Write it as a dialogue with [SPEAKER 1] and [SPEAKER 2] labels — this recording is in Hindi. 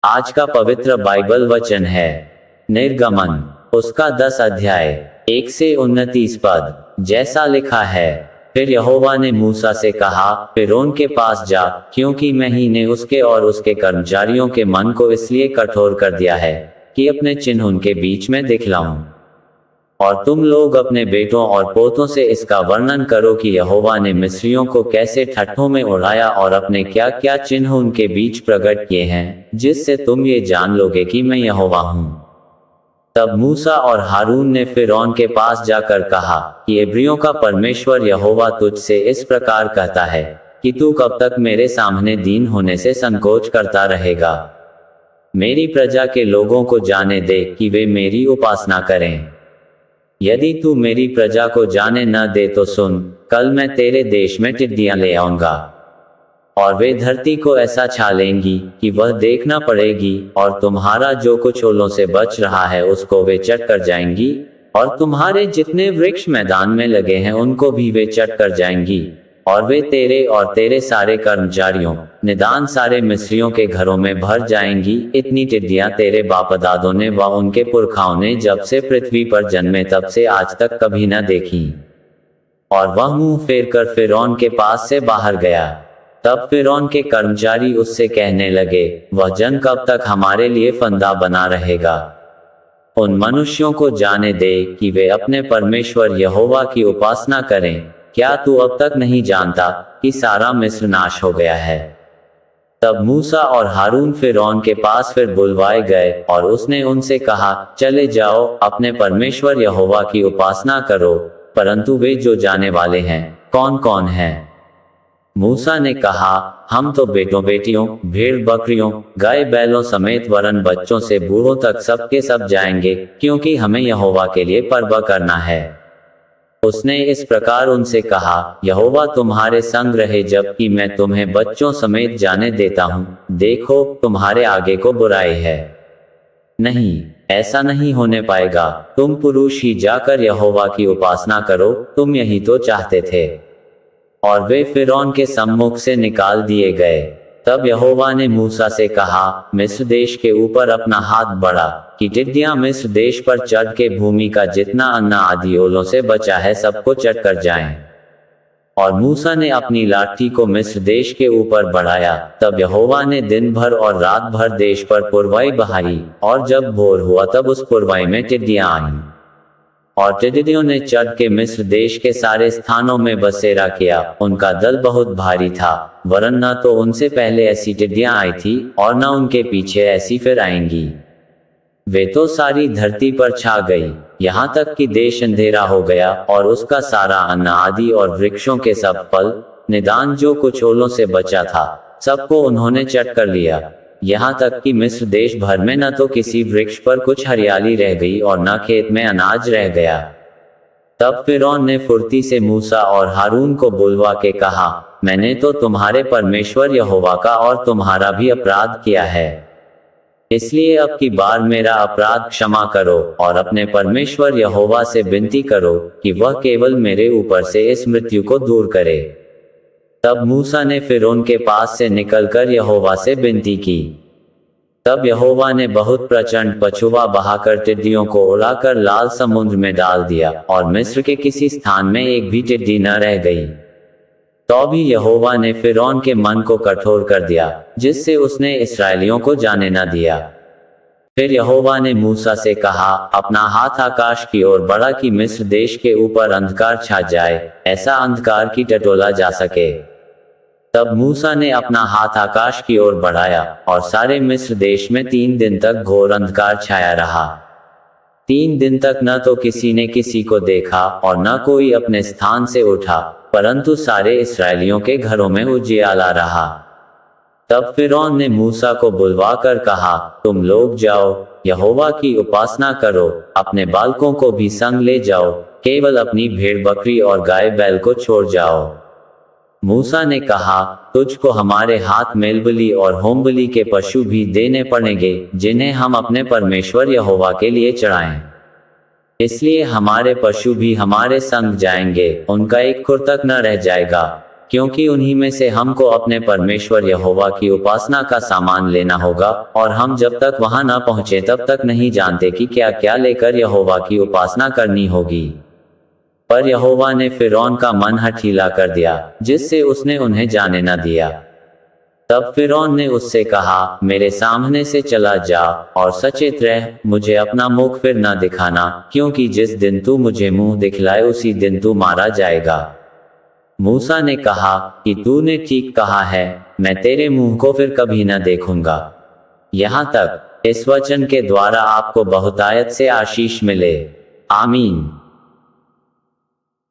[SPEAKER 1] आज का पवित्र बाइबल वचन है निर्गमन, उसका 10 अध्याय 1 से 29 पद। जैसा लिखा है, फिर यहोवा ने मूसा से कहा, फिरौन के पास जा, क्योंकि मैं ही ने उसके और उसके कर्मचारियों के मन को इसलिए कठोर कर दिया है कि अपने चिन्ह उनके बीच में दिखलाऊं। और तुम लोग अपने बेटों और पोतों से इसका वर्णन करो कि यहोवा ने मिस्रियों को कैसे ठट्ठों में उड़ाया और अपने क्या क्या चिन्ह उनके बीच प्रकट किए हैं, जिससे तुम ये जान लोगे कि मैं यहोवा हूं। तब मूसा और हारून ने फिरौन के पास जाकर कहा कि इब्रियों का परमेश्वर यहोवा तुझसे इस प्रकार कहता है कि तू कब तक मेरे सामने दीन होने से संकोच करता रहेगा। मेरी प्रजा के लोगों को जाने दे कि वे मेरी उपासना करें। यदि तू मेरी प्रजा को जाने न दे तो सुन, कल मैं तेरे देश में टिड्डियां ले आऊंगा और वे धरती को ऐसा छा लेंगी कि वह देखना पड़ेगी, और तुम्हारा जो कुछ ओलों से बच रहा है उसको वे चट कर जाएंगी, और तुम्हारे जितने वृक्ष मैदान में लगे हैं उनको भी वे चट कर जाएंगी, और वे तेरे और तेरे सारे कर्मचारियों निदान सारे मिस्रियों के घरों में भर जाएंगी। इतनी टिड्डियां तेरे बापदादों ने व उनके पुरखाओं ने जब से पृथ्वी पर जन्मे तब से आज तक कभी न देखी। और वह मुंह फेर कर फिरौन के पास से बाहर गया। तब फिरौन के कर्मचारी उससे कहने लगे, वह जन कब तक हमारे लिए फंदा बना रहेगा। उन मनुष्यों को जाने दे कि वे अपने परमेश्वर यहोवा की उपासना करें। क्या तू अब तक नहीं जानता कि सारा मिस्र नाश हो गया है। तब मूसा और हारून फिरौन के पास फिर बुलवाए गए, और उसने उनसे कहा, चले जाओ, अपने परमेश्वर यहोवा की उपासना करो। परंतु वे जो जाने वाले हैं कौन कौन हैं? मूसा ने कहा, हम तो बेटों बेटियों, भेड़ बकरियों, गाय बैलों समेत वरन बच्चों से बूढ़ों तक सबके सब जाएंगे, क्योंकि हमें यहोवा के लिए पर्व करना है। उसने इस प्रकार उनसे कहा, यहोवा तुम्हारे संग रहे जबकि मैं तुम्हें बच्चों समेत जाने देता हूं। देखो, तुम्हारे आगे को बुराई है। नहीं, ऐसा नहीं होने पाएगा। तुम पुरुष ही जाकर यहोवा की उपासना करो, तुम यही तो चाहते थे। और वे फिरौन के सम्मुख से निकाल दिए गए। तब यहोवा ने मूसा से कहा, मिस्र देश के ऊपर अपना हाथ बढ़ा कि टिड्डियां मिस्र देश पर चढ़ के भूमि का जितना अन्न आदि ओलों से बचा है सबको चट कर जाएं। और मूसा ने अपनी लाठी को मिस्र देश के ऊपर बढ़ाया। तब यहोवा ने दिन भर और रात भर देश पर पुरवाई बहाई, और जब भोर हुआ तब उस पुरवाई में टिड्डियां आईं। और टिड्डियों ने चढ़ के मिस्र देश के सारे स्थानों में बसेरा किया। उनका दल बहुत भारी था, वरन न तो उनसे पहले ऐसी टिड्डियां आई थी और न उनके पीछे ऐसी फिर आएंगी। वे तो सारी धरती पर छा गई, यहाँ तक कि देश अंधेरा हो गया, और उसका सारा अन्न आदि और वृक्षों के सब फल निदान जो कुछ ओलों से बचा था सबको उन्होंने चट कर लिया। यहाँ तक कि मिस्र देश भर में न तो किसी वृक्ष पर कुछ हरियाली रह गई और न खेत में अनाज रह गया। तब फिरौन ने फुर्ती से मूसा और हारून को बुलवा के कहा, मैंने तो तुम्हारे परमेश्वर यहोवा का और तुम्हारा भी अपराध किया है। इसलिए अब की बार मेरा अपराध क्षमा करो, और अपने परमेश्वर यहोवा से विनती करो कि वह केवल मेरे ऊपर से इस मृत्यु को दूर करे। तब मूसा ने फिरौन के पास से निकलकर यहोवा से विनती की। तब यहोवा ने बहुत प्रचंड पछुआ बहाकर टिड्डियों को उड़ाकर लाल समुद्र में डाल दिया, और मिस्र के किसी स्थान में एक भी टिड्डी न रह गई। तो भी यहोवा ने फिरौन के मन को कठोर कर दिया, जिससे उसने इस्राएलियों को जाने न दिया। फिर यहोवा ने मूसा से कहा, अपना हाथ आकाश की ओर बढ़ा कि मिस्र देश के ऊपर अंधकार छा जाए, ऐसा अंधकार की टटोला जा सके। तब मूसा ने अपना हाथ आकाश की ओर बढ़ाया, और सारे मिस्र देश में 3 दिन तक घोर अंधकार छाया रहा। 3 दिन तक न तो किसी ने किसी को देखा और न कोई अपने स्थान से उठा, परंतु सारे इस्राएलियों के घरों में उजियाला रहा। तब फिरौन ने मूसा को बुलवाकर कहा, तुम लोग जाओ, यहोवा की उपासना करो, अपने बालकों को भी संग ले जाओ, केवल अपनी भेड़ बकरी और गाय बैल को छोड़ जाओ। मूसा ने कहा, तुझको हमारे हाथ मेलबलि और होमबलि के पशु भी देने पड़ेंगे, जिन्हें हम अपने परमेश्वर यहोवा के लिए चढ़ाएं। इसलिए हमारे पशु भी हमारे संग जाएंगे, उनका एक खुर तक न रह जाएगा। क्योंकि उन्हीं में से हमको अपने परमेश्वर यहोवा की उपासना का सामान लेना होगा, और हम जब तक वहां न पहुंचे तब तक नहीं जानते कि क्या क्या लेकर यहोवा की उपासना करनी होगी। पर यहोवा ने फिरौन का मन हठीला कर दिया, जिससे उसने उन्हें जाने न दिया। तब फिरौन ने उससे कहा, मेरे सामने से चला जा, और सचेत रह, मुझे अपना मुख फिर न दिखाना, क्योंकि जिस दिन तू मुझे मुंह दिखलाए उसी दिन तू मारा जाएगा। मूसा ने कहा कि तूने ठीक कहा है, मैं तेरे मुंह को फिर कभी न देखूंगा। यहाँ तक इस वचन के द्वारा आपको बहुतायत से आशीष मिले। आमीन।